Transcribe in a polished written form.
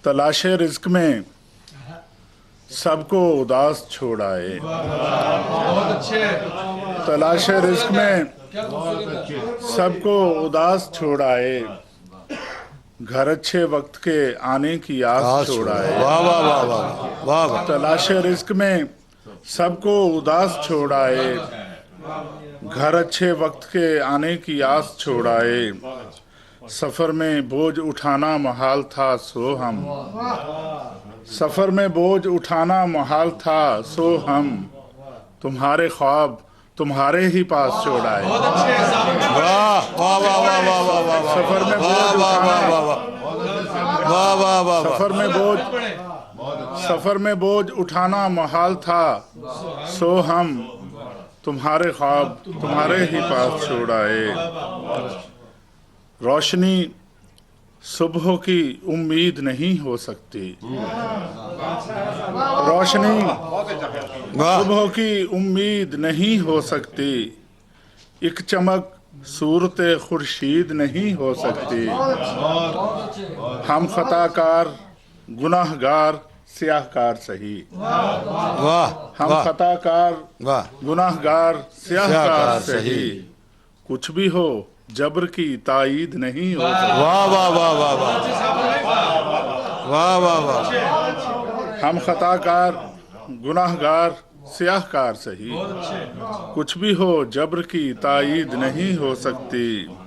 तलाशे रिज्क में सबको उदास छोड़ आए। बहुत अच्छे। तलाशे रिज्क में सबको उदास छोड़ आए, घर अच्छे वक्त के आने की आस छोड़ आए। वाह वाह वाह वाह वाह वाह। तलाशे रिज्क में सबको उदास छोड़ आए, घर अच्छे वक्त के आने की आस छोड़ आए। सफर में बोझ उठाना मुहाल था सो हम, सफर में बोझ उठाना मुहाल था सो हम, तुम्हारे ख्वाब तुम्हारे ही पास छोड़ आए। बहुत अच्छे साहब। वाह वाह वाह वाह वाह वाह वाह वाह। सफर में वाह बोझ वाह वाह उठाना, वाह वाह वाह वाह। सफर में बोझ सफर में बोझ उठाना मुहाल था सो हम, तुम्हारे ख्वाब तुम्हारे ही पास छोड़ आए। रोशनी सुबह की उम्मीद नहीं हो सकती, रोशनी वाह सुबह की उम्मीद नहीं हो सकती, एक चमक सूरत खुर्शीद नहीं हो सकती। हम खताकार गुनाहगार स्याहकार सही, वाह हम वाह खताकार वाह। गुनाहगार स्याहकार स्याहकार सही, सही। कुछ भी हो जबर की ताईद नहीं हो सकती। वाह वाह वाह वाह वाह वाह वाह वाह। हम खताकार गुनाहगार स्याहकार सही, कुछ भी हो जबर की ताईद नहीं हो सकती।